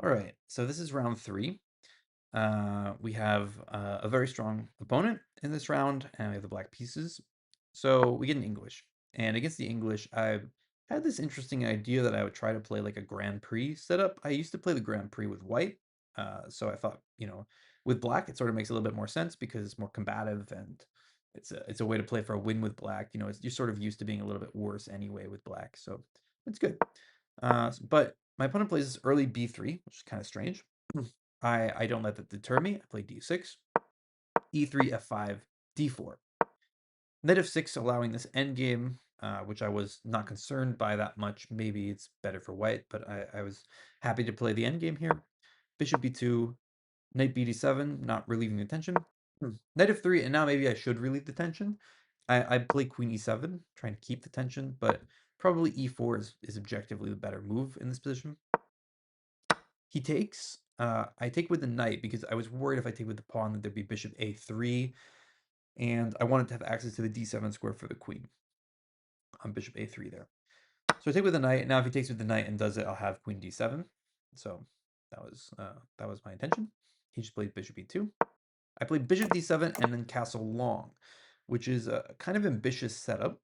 All right, so this is round three. We have a very strong opponent in this round, and we have the black pieces. So we get an English. And against the English, I had this interesting idea that I would try to play like a Grand Prix setup. I used to play the Grand Prix with white. So I thought, with black, it sort of makes a little bit more sense because it's more combative and it's a way to play for a win with black. You're sort of used to being a little bit worse anyway with black. So it's good. But my opponent plays this early b3, which is kind of strange. I don't let that deter me. I play d6, e3, f5, d4. Knight f6 allowing this endgame, which I was not concerned by that much. Maybe it's better for white, but I was happy to play the endgame here. Bishop b2, knight bd7, not relieving the tension. Knight f3, and now maybe I should relieve the tension. I play queen e7, trying to keep the tension, but probably e4 is objectively the better move in this position. He takes. I take with the knight because I was worried if I take with the pawn that there'd be bishop a3, and I wanted to have access to the d7 square for the queen on bishop a3 there. So I take with the knight. Now if he takes with the knight and does it, I'll have queen d7. So that was my intention. He just played bishop e2. I played bishop d7 and then castle long, which is a kind of ambitious setup.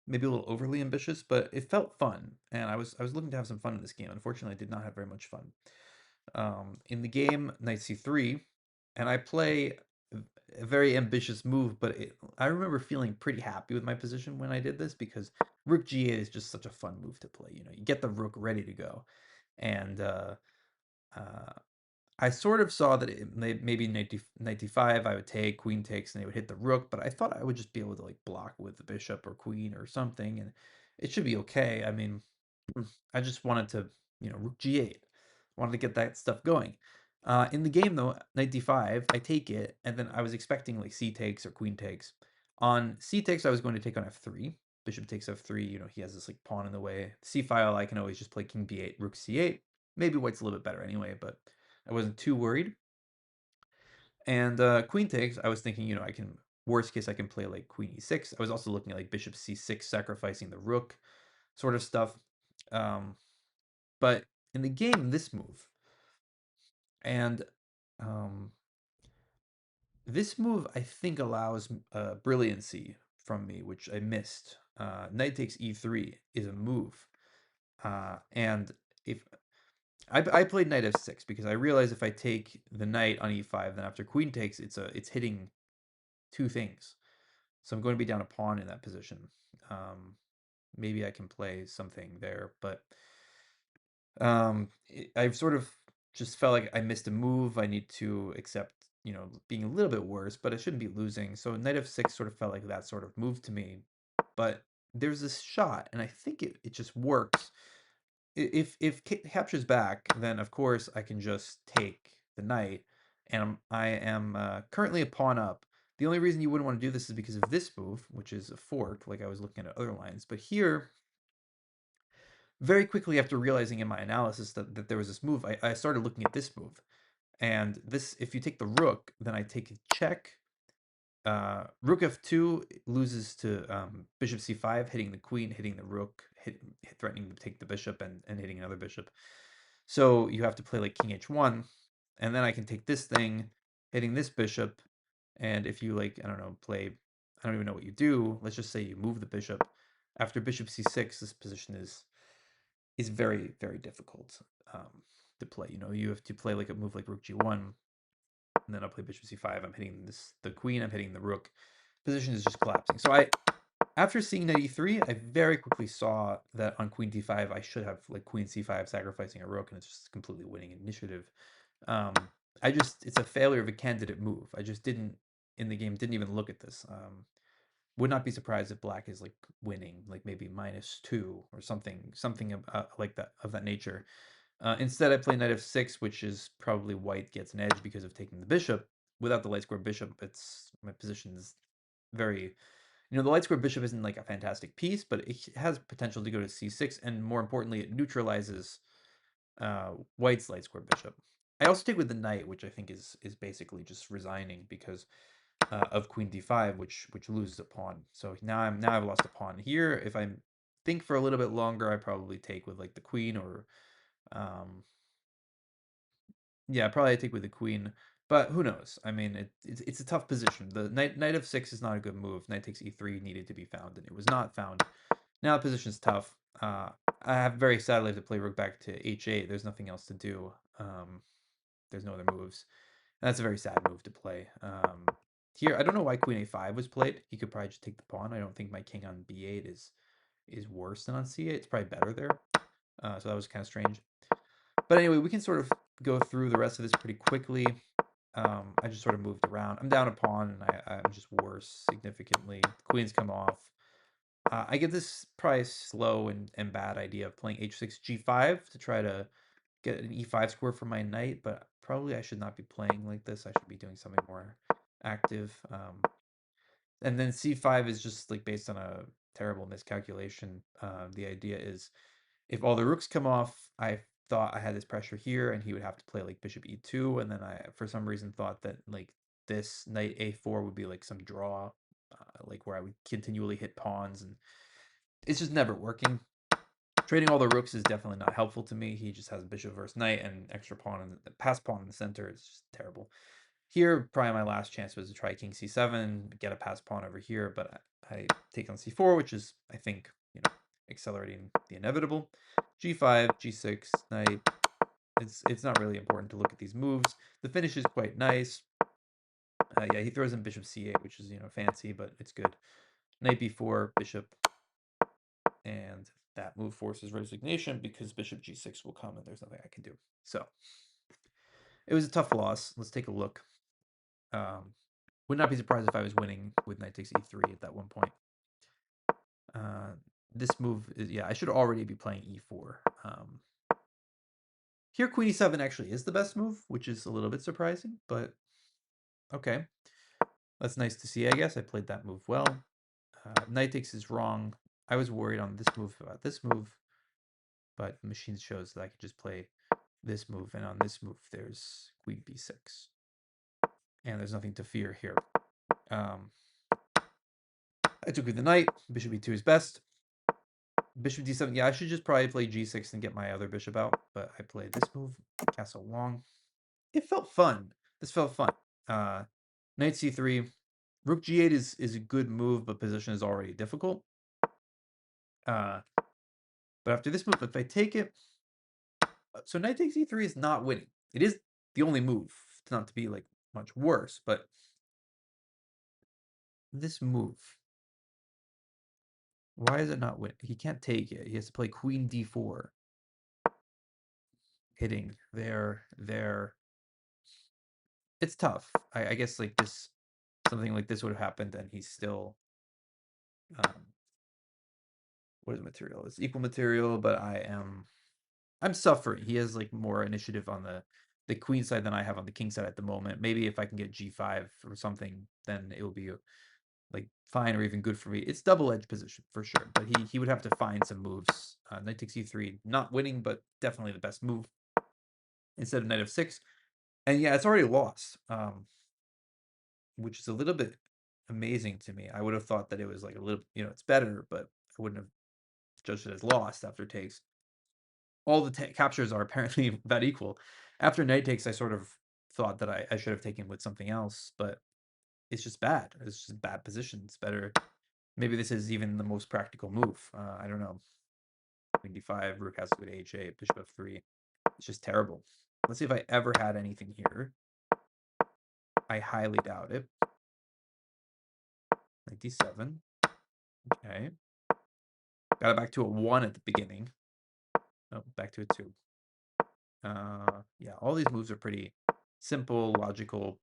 Maybe a little overly ambitious, but it felt fun, and I was looking to have some fun in this game. Unfortunately, I did not have very much fun. In the game knight c3, and I play a very ambitious move, but I remember feeling pretty happy with my position when I did this because rook g8 is just such a fun move to play. You get the rook ready to go, and uh, I sort of saw that maybe knight d5 I would take, queen takes, and they would hit the rook, but I thought I would just be able to like block with the bishop or queen or something, and it should be okay. I mean, I just wanted to, rook g8. Wanted to get that stuff going. In the game though, knight d5, I take it, and then I was expecting like c takes or queen takes. On c takes, I was going to take on f3. Bishop takes f3. He has this like pawn in the way. C file, I can always just play king b8, rook c8. Maybe white's a little bit better anyway, but I wasn't too worried. And queen takes, I was thinking, I can worst case I can play like queen e6. I was also looking at like bishop c6, sacrificing the rook, sort of stuff. Um, but in the game, this move, and um, this move I think allows brilliancy from me, which I missed. Knight takes e3 is a move, and if I played knight f6 because I realized if I take the knight on e5, then after queen takes, it's hitting two things. So I'm going to be down a pawn in that position. Um, Maybe I can play something there, but I've sort of just felt like I missed a move. I need to accept, being a little bit worse, but I shouldn't be losing. So knight f6 sort of felt like that sort of move to me. But there's this shot, and I think it just works. If captures back, then of course I can just take the knight, and I am currently a pawn up. The only reason you wouldn't want to do this is because of this move, which is a fork, like I was looking at other lines. But here, very quickly after realizing in my analysis that there was this move, I started looking at this move. And this, if you take the rook, then I take a check. Rook f2 loses to bishop c5, hitting the queen, hitting the rook, threatening to take the bishop and hitting another bishop. So you have to play like king h1, and then I can take this thing, hitting this bishop, and if you like, I don't know, play, I don't even know what you do. Let's just say you move the bishop. After bishop c6, this position is very, very difficult to play. You have to play like a move like rook g1, and then I'll play bishop c5. I'm hitting the queen, I'm hitting the rook. Position is just collapsing. So after seeing knight e3, I very quickly saw that on queen d5, I should have like queen c5 sacrificing a rook, and it's just completely winning initiative. Um, it's a failure of a candidate move. I just didn't, in the game, didn't even look at this. Would not be surprised if black is like winning, like maybe -2 or something like that of that nature. Instead, I play knight f6, which is probably white gets an edge because of taking the bishop. Without the light square bishop, my position is very, the light square bishop isn't like a fantastic piece, but it has potential to go to c6, and more importantly, it neutralizes white's light square bishop. I also take with the knight, which I think is basically just resigning because of queen d5, which loses a pawn. So now I've lost a pawn here. If I think for a little bit longer, I probably take with like the queen or um, Yeah, probably I take with the queen, but who knows? I mean, it's a tough position. The knight of six is not a good move. Knight takes e3 needed to be found, and it was not found. Now the position's tough. I have very sadly have to play rook back to h8. There's nothing else to do. There's no other moves. And that's a very sad move to play. Here, I don't know why queen a5 was played. He could probably just take the pawn. I don't think my king on b8 is worse than on c8. It's probably better there. So that was kind of strange. But anyway, we can sort of go through the rest of this pretty quickly. I just sort of moved around. I'm down a pawn, and I'm just worse significantly. Queen's come off. I get this probably slow and bad idea of playing h6, g5 to try to get an e5 square for my knight, but probably I should not be playing like this. I should be doing something more active. And then c5 is just like based on a terrible miscalculation. The idea is if all the rooks come off, I thought I had this pressure here, and he would have to play like bishop e2, and then I, for some reason, thought that like this knight a4 would be like some draw, like where I would continually hit pawns, and it's just never working. Trading all the rooks is definitely not helpful to me. He just has bishop versus knight and extra pawn and pass pawn in the center. It's just terrible. Here, probably my last chance was to try king c7, get a pass pawn over here, but I take on c4, which is, I think, accelerating the inevitable. g5, g6, knight. It's not really important to look at these moves. The finish is quite nice. Yeah, he throws in bishop c8, which is, fancy, but it's good. Knight b4, bishop, and that move forces resignation because bishop g6 will come and there's nothing I can do. So it was a tough loss. Let's take a look. Would not be surprised if I was winning with knight takes e3 at that one point. This move is, yeah, I should already be playing e4. Here, queen e7 actually is the best move, which is a little bit surprising, but okay. That's nice to see, I guess. I played that move well. Knight takes is wrong. I was worried on this move about this move, but the machine shows that I could just play this move, and on this move, there's queen b6. And there's nothing to fear here. I took with the knight. Bishop e2 is best. Bishop d7. Yeah, I should just probably play g6 and get my other bishop out, but I played this move, castle long. It felt fun. This felt fun. Knight c3. Rook g8 is a good move, but position is already difficult. But after this move, if I take it, so knight takes e3 is not winning. It is the only move. It's not to be like much worse, but this move, why is it not win? He can't take it. He has to play queen d4. Hitting there. It's tough. I guess like this, something like this would have happened, and he's still, what is material? It's equal material, but I'm suffering. He has like more initiative on the queen side than I have on the king side at the moment. Maybe if I can get g5 or something, then it will be like fine or even good for me. It's double-edged position for sure, but he would have to find some moves. Knight takes e3, not winning, but definitely the best move instead of knight f6. And yeah, it's already lost, which is a little bit amazing to me. I would have thought that it was like a little, it's better, but I wouldn't have judged it as lost after takes. All the captures are apparently about equal. After knight takes, I sort of thought that I should have taken with something else, but it's just bad. It's just bad position. It's better. Maybe this is even the most practical move. I don't know. Queen d5, rook has to go to h8, bishop f3. It's just terrible. Let's see if I ever had anything here. I highly doubt it. Knight d7. Okay. Got it back to a 1 at the beginning. Oh, back to a 2. Yeah, all these moves are pretty simple, logical.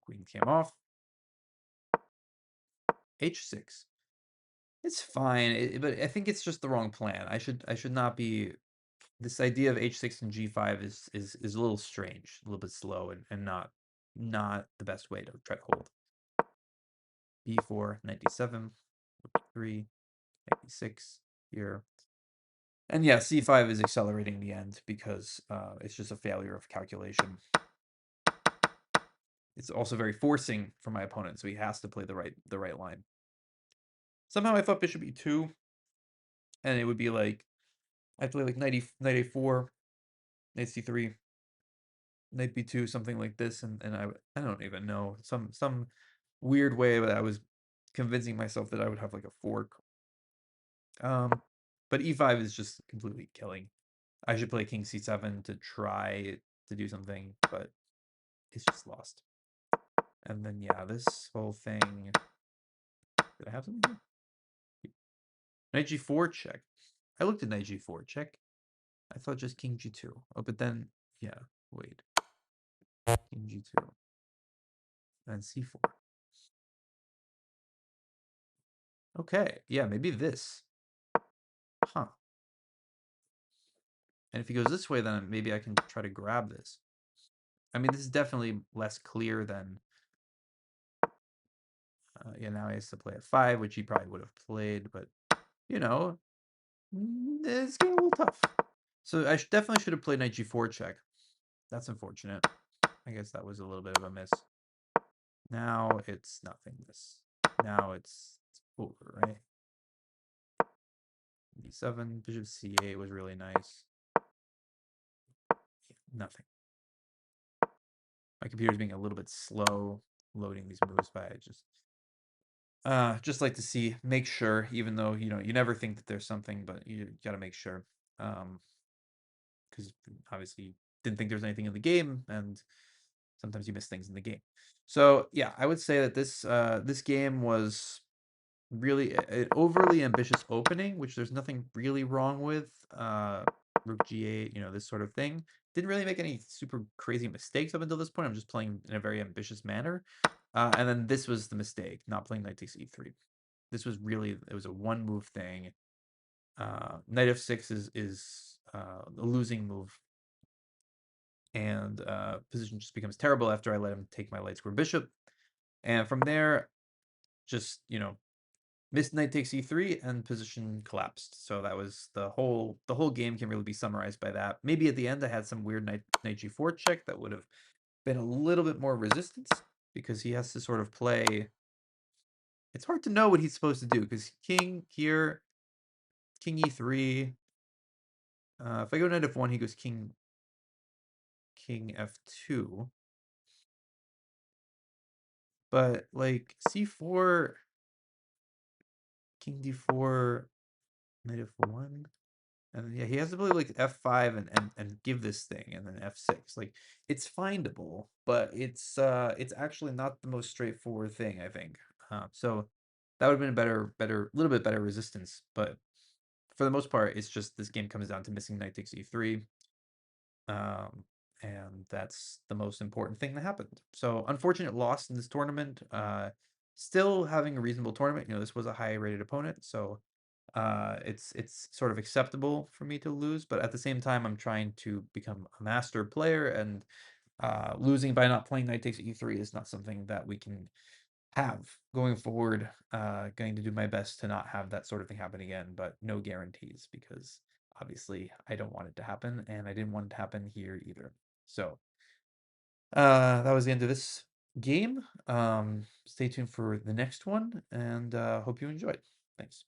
Queen came off. h6. It's fine, but I think it's just the wrong plan. I should not be. This idea of h6 and g5 is a little strange, a little bit slow, and not the best way to try to hold. b4, knight d7, 3, knight d6 here. And yeah, c5 is accelerating the end because it's just a failure of calculation. It's also very forcing for my opponent, so he has to play the right line. Somehow I thought bishop e2, and it would be like I'd play like knight a4, knight c3, knight b2, something like this, and I don't even know, some weird way that I was convincing myself that I would have like a fork. But e5 is just completely killing. I should play king c7 to try to do something, but it's just lost. And then yeah, this whole thing. Did I have something here? Knight g4 check. I looked at knight g4 check. I thought just king g2. Oh, but then yeah, wait. King g2 and c4. Okay, yeah, maybe this. Huh. And if he goes this way, then maybe I can try to grab this. I mean, this is definitely less clear than. Yeah, now he has to play f5, which he probably would have played, but you know, it's getting a little tough. So I definitely should have played knight g4 check. That's unfortunate. I guess that was a little bit of a miss. Now it's nothingness. Now it's over, right? d7, bishop c8 was really nice. Nothing. My computer's being a little bit slow loading these moves, but I just like to see, make sure, even though you never think that there's something, but you got to make sure, because obviously you didn't think there was anything in the game, and sometimes you miss things in the game. So yeah, I would say that this game was really an overly ambitious opening, which there's nothing really wrong with. Rook g8, this sort of thing. Didn't really make any super crazy mistakes up until this point. I'm just playing in a very ambitious manner. And then this was the mistake, not playing knight takes e3. This was really, it was a one move thing. Knight f6 is a losing move. And position just becomes terrible after I let him take my light square bishop. And from there, just, missed knight takes e3 and position collapsed. So that was the whole game can really be summarized by that. Maybe at the end I had some weird knight g4 check that would have been a little bit more resistance, because he has to sort of play. It's hard to know what he's supposed to do, because king here, king e3. If I go knight f1, he goes king f2. But like c4, king d4, knight f1. And then, yeah, he has to play like f5 and give this thing, and then f6. Like, it's findable, but it's actually not the most straightforward thing, I think. So that would have been a little bit better resistance. But for the most part, it's just this game comes down to missing knight takes e3. And that's the most important thing that happened. So unfortunate loss in this tournament. Still having a reasonable tournament. This was a high rated opponent, so it's sort of acceptable for me to lose, but at the same time I'm trying to become a master player, and losing by not playing knight takes e3 is not something that we can have going forward. Going to do my best to not have that sort of thing happen again, but no guarantees, because obviously I don't want it to happen, and I didn't want it to happen here either. So that was the end of this game. Stay tuned for the next one, and hope you enjoyed. Thanks.